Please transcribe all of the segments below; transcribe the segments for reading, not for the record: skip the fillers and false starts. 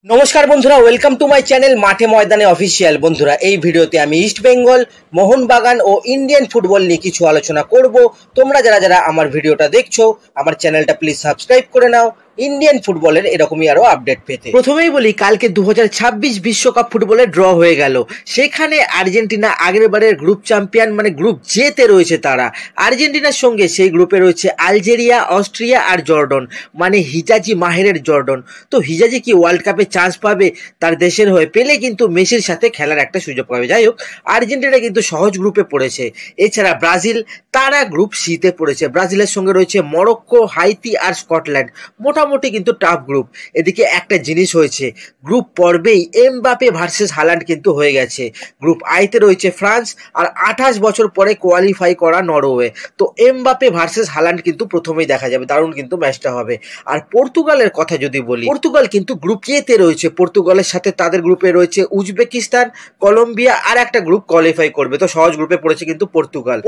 নমস্কার বন্ধুরা, welcome to my channel মাঠে ময়দানে অফিসিয়াল। বন্ধুরা, এই ভিডিওতে আমি ইস্ট বেঙ্গল, মোহনবাগান ও ইন্ডিয়ান ফুটবল নিয়ে কিছু আলোচনা করব। তোমরা যারা আমার ভিডিওটা দেখছো, আমার চ্যানেলটা প্লিজ সাবস্ক্রাইব করে নাও ইন্ডিয়ান ফুটবলের এরকমই আরো আপডেট পেতে। প্রথমেই বলি, কালকে 2026 বিশ্বকাপ ফুটবলে ড্র হয়ে গেল। সেখানে আর্জেন্টিনা আগের বারের গ্রুপ চ্যাম্পিয়ন মানে গ্রুপ জেতে রয়েছে তারা। আর্জেন্টিনার সঙ্গে সেই গ্রুপে রয়েছে আলজেরিয়া, অস্ট্রিয়া আর জর্ডন, মানে হিজাজি মাহেরের জর্ডন। তো হিজাজি কি ওয়ার্ল্ড কাপে চান্স পাবে? তার দেশের হয়ে পেলে কিন্তু মেসির সাথে খেলার একটা সুযোগ পাবে। যাই হোক, আর্জেন্টিনা কিন্তু সহজ গ্রুপে পড়েছে। এছাড়া ব্রাজিল, তারা গ্রুপ সিতে পড়েছে। ব্রাজিলের সঙ্গে রয়েছে মরক্কো, হাইতি আর স্কটল্যান্ড। মোটামুটি কিন্তু টাফ গ্রুপ। এদিকে একটা জিনিস হয়েছে, গ্রুপ পর্বেই এমবাপে ভার্সেস হালান্ড কিন্তু হয়ে গেছে। গ্রুপ আইতে রয়েছে ফ্রান্স আর 28 বছর পরে কোয়ালিফাই করা নরওয়ে। তো এমবাপে ভার্সেস হালান্ড কিন্তু প্রথমেই দেখা যাবে, দারুণ কিন্তু ম্যাচটা হবে। আর পর্তুগালের কথা যদি বলি, পর্তুগাল কিন্তু গ্রুপ এতে রয়েছে। পর্তুগালের সাথে তাদের গ্রুপে রয়েছে উজবেকিস্তান, কলম্বিয়া আর একটা গ্রুপ কোয়ালিফাই করবে। তো সহজ গ্রুপে পড়েছে কিন্তু পর্তুগাল।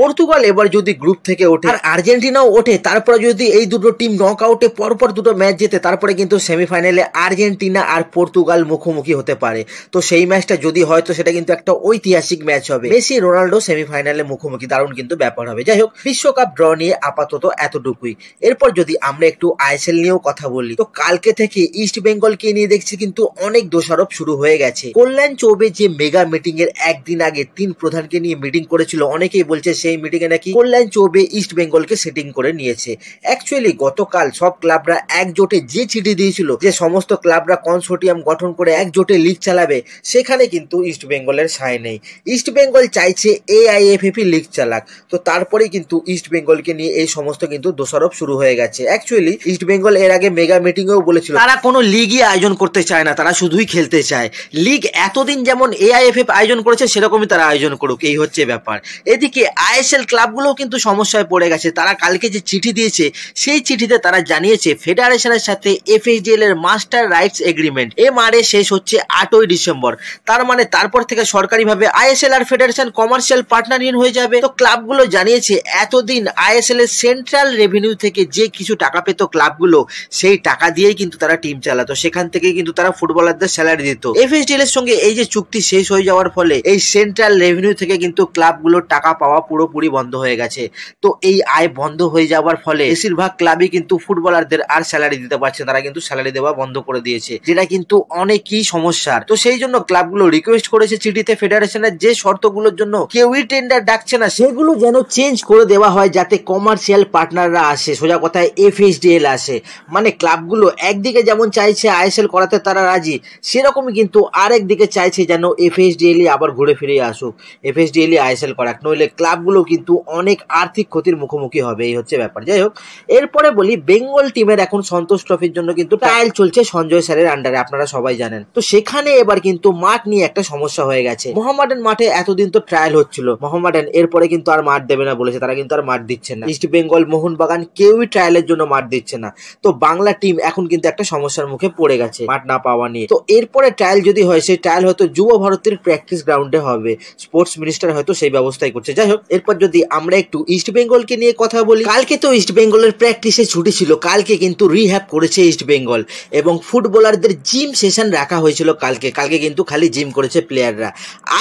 এবার যদি গ্রুপ থেকে ওঠে আর আর্জেন্টিনাও ওঠে, তারপরে যদি এই দুটো টিম নক আউটে পরপর দুটো ম্যাচ জেতে, তারপরে কিন্তু সেমিফাইনালে আর্জেন্টিনা আর পর্তুগাল মুখোমুখি হতে পারে। তো সেই ম্যাচটা যদি হয় তো সেটা কিন্তু একটা ঐতিহাসিক ম্যাচ হবে। মেসি রোনাল্ডো সেমিফাইনালে মুখোমুখি, দারুণ কিন্তু ব্যাপার হবে। যাই হোক, বিশ্বকাপ ড্র নিয়ে আপাতত এতটুকুই। এরপর যদি আমরা একটু আইএসএল নিয়েও কথা বলি, তো কালকে থেকে ইস্ট বেঙ্গলকে নিয়ে দেখছি কিন্তু অনেক দোষারোপ শুরু হয়ে গেছে। কল্যাণ চৌবে যে মেগা মিটিং এর একদিন আগে 3 প্রধানকে নিয়ে মিটিং করেছিল, অনেকেই বলছে সেই মিটিং এ নাকি কল্যাণ চৌবে ইস্ট বেঙ্গলকে সেটিং করে নিয়েছে। অ্যাকচুয়ালি গতকাল সব ক্লাবরা একজোটে যে চিঠি দিয়েছিল যে সমস্ত ক্লাবরা কনসোর্টিয়াম গঠন করে একজোটে লিগ চালাবে, সেখানে কিন্তু ইস্ট বেঙ্গলের সাই নেই। ইস্ট বেঙ্গল চাইছে এআইএফএফ লিগ চালাক। তো তারপরেই কিন্তু ইস্ট বেঙ্গলকে নিয়ে এই সমস্ত কিন্তু দোষারোপ শুরু হয়ে গেছে। অ্যাকচুয়ালি ইস্ট বেঙ্গল এর আগে মেগা মিটিং এও বলেছিল তারা কোনো লিগই আয়োজন করতে চায় না, তারা শুধুই খেলতে চায়। লিগ এতদিন যেমন এআইএফএফ আয়োজন করেছে সেরকমই তারা আয়োজন করুক, এই হচ্ছে ব্যাপার। এদিকে আইএসএল ক্লাবগুলোও কিন্তু সমস্যায় পড়ে গেছে। তারা কালকে যে চিঠি দিয়েছে, সেই চিঠিতে তারা জানিয়েছে ফেডারেশনের সাথে এফএসডিএল এর মাস্টার রাইটস এগ্রিমেন্ট এমআরএ শেষ হচ্ছে 8ই ডিসেম্বর। তার মানে তারপর থেকে সরকারিভাবে আইএসএল আর ফেডারেশন কমার্শিয়াল পার্টনার হয়ে যাবে। তো ক্লাবগুলো জানিয়েছে এতদিন আইএসএল এর সেন্ট্রাল রেভিনিউ থেকে যে কিছু টাকা পেত ক্লাবগুলো, সেই টাকা দিয়েই কিন্তু তারা টিম চালাতো। সেখান থেকে কিন্তু তারা ফুটবলারদের স্যালারি দিত। এফএসডিএল এর সঙ্গে এই যে চুক্তি শেষ হয়ে যাওয়ার ফলে এই সেন্ট্রাল রেভিনিউ থেকে কিন্তু ক্লাবগুলোর টাকা পাওয়া পুরোপুরি বন্ধ হয়ে গেছে। তো এই আয় বন্ধ হয়ে যাওয়ার ফলে বেশিরভাগ ক্লাবই কিন্তু ফুটবলারদের আর স্যালারি দিতে পারছে, তারা কিন্তু স্যালারি দেওয়া বন্ধ করে দিয়েছে, যেটা কিন্তু অনেকই সমস্যার। তো সেই জন্য ক্লাবগুলো রিকোয়েস্ট করেছে চিঠিতে ফেডারেশনের যে শর্তগুলোর জন্য কেউই টেন্ডার ডাকছে না, সেগুলো যেন চেঞ্জ করে দেওয়া হয়, যাতে কমার্শিয়াল পার্টনাররা আসে, সোজা কথায় এফএসডিএল আসে। মানে ক্লাবগুলো একদিকে যেমন চাইছে আইএসএল করাতে তারা রাজি, সেরকমই কিন্তু আরেক দিকে চাইছে যেন এফএসডিএল আবার ঘুরে ফিরে আসুক, এফএসডিএল আইএসএল করাক, নইলে ক্লাবগুলো কিন্তু অনেক আর্থিক ক্ষতির মুখোমুখি হবে, এই হচ্ছে ব্যাপার। যাই হোক, এরপরে বলি বেঙ্গল টিমের এখন সন্তোষ ট্রফির জন্য কিন্তু ট্রায়াল চলছে সঞ্জয় স্যারের আন্ডারে, আপনারা সবাই জানেন। তো সেখানে এবার কিন্তু মাঠ নিয়ে একটা সমস্যা হয়ে গেছে। মোহামেডান মাঠে এতদিন তো ট্রায়াল হচ্ছিল, মোহামেডান এরপরে কিন্তু আর মাঠ দেবে না বলেছে, তারা কিন্তু আর মাঠ দিচ্ছে না। ইস্ট বেঙ্গল, মোহনবাগান কেউই ট্রায়ালের জন্য মাঠ দিচ্ছে না। তো বাংলা টিম এখন কিন্তু একটা সমস্যার মুখে পড়ে গেছে মাঠ না পাওয়া নিয়ে। তো এরপরে ট্রায়াল যদি হয়, সেই ট্রায়াল হয়তো যুব ভারতের প্র্যাকটিস গ্রাউন্ডে হবে, স্পোর্টস মিনিস্টার হয়তো সেই ব্যবস্থাই করছে। যাই হোক, এরপর যদি আমরা একটু ইস্ট বেঙ্গলকে নিয়ে কথা বলি, কালকে তো ইস্ট বেঙ্গলের প্র্যাকটিসে ছুটি ছিল। কালকে কিন্তু রিহ্যাব করেছে ইস্ট বেঙ্গল এবং ফুটবলারদের জিম সেশন রাখা হয়েছিল কালকে কিন্তু খালি জিম করেছে প্লেয়াররা।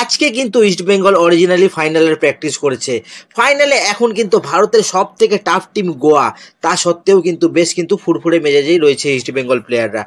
আজকে কিন্তু ইস্ট বেঙ্গল অরিজিনালি ফাইনালের প্র্যাকটিস করেছে। ফাইনালে এখন কিন্তু ভারতের সব থেকে টাফ টিম গোয়া, তা সত্ত্বেও কিন্তু বেশ কিন্তু ফুরফুরে মেজাজেই রয়েছে ইস্ট বেঙ্গল প্লেয়াররা।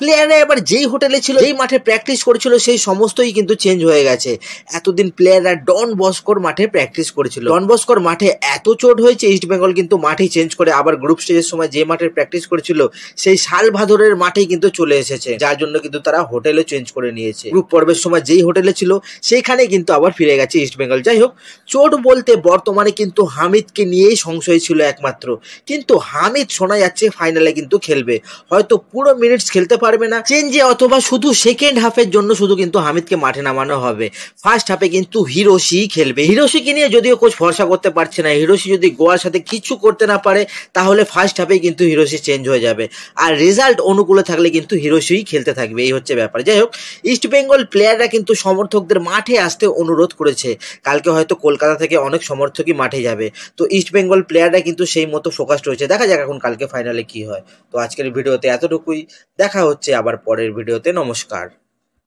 এবার যেই হোটেলে ছিল, যেই মাঠে প্র্যাকটিস করেছিল, সেই সমস্তই কিন্তু চেঞ্জ হয়ে গেছে। এতদিন প্লেয়াররা ডন বস্কোর মাঠে প্র্যাকটিস করেছিল। ডন বস্কোর মাঠে এত চোট হয়েছে, ইস্ট বেঙ্গল কিন্তু মাঠেই চেঞ্জ করে আবার গ্রুপ স্টেজের সময় যে মাঠে প্র্যাকটিস করেছিল, সেই সালভাদরের মাঠেই কিন্তু চলে এসেছে, যার জন্য কিন্তু তারা হোটেলে চেঞ্জ করে নিয়েছে। গ্রুপ পর্বের সময় যেই হোটেলে ছিল, সেইখানে কিন্তু আবার ফিরে গেছে ইস্ট বেঙ্গল। যাই হোক, চোট বলতে বর্তমানে কিন্তু হামিদকে নিয়েই সংশয় ছিল একমাত্র, কিন্তু হামিদ শোনা যাচ্ছে ফাইনালে কিন্তু খেলবে। হয়তো পুরো মিনিটস খেলতে পারবে না, চেঞ্জে অথবা শুধু সেকেন্ড হাফের জন্য শুধু কিন্তু হামিদকে মাঠে নামানো হবে। ফার্স্ট হাফে কিন্তু হিরোশি খেলবে। হিরোশিকে নিয়ে যদিও কোচ ভরসা করতে পারছে না, হিরোশি যদি গোয়ার সাথে কিছু করতে না পারে, তাহলে ফার্স্ট হাফে কিন্তু হিরোশি চেঞ্জ হয়ে যাবে, আর রেজাল্ট অনুকূলে থাকলে কিন্তু হিরোশিই খেলতে থাকবে, এই হচ্ছে ব্যাপার। যাই হোক, ইস্ট বেঙ্গল প্লেয়াররা কিন্তু সমর্থকদের মাঠে আসতে অনুরোধ করেছে। কালকে হয়তো কলকাতা থেকে অনেক সমর্থকই মাঠে যাবে। তো ইস্ট বেঙ্গল প্লেয়াররা কিন্তু সেই মতো ফোকাসড রয়েছে। দেখা যাক এখন কালকে ফাইনালে কি হয়। তো আজকের ভিডিওতে এতটুকুই, দেখা হচ্ছে আবার পরের ভিডিওতে। নমস্কার।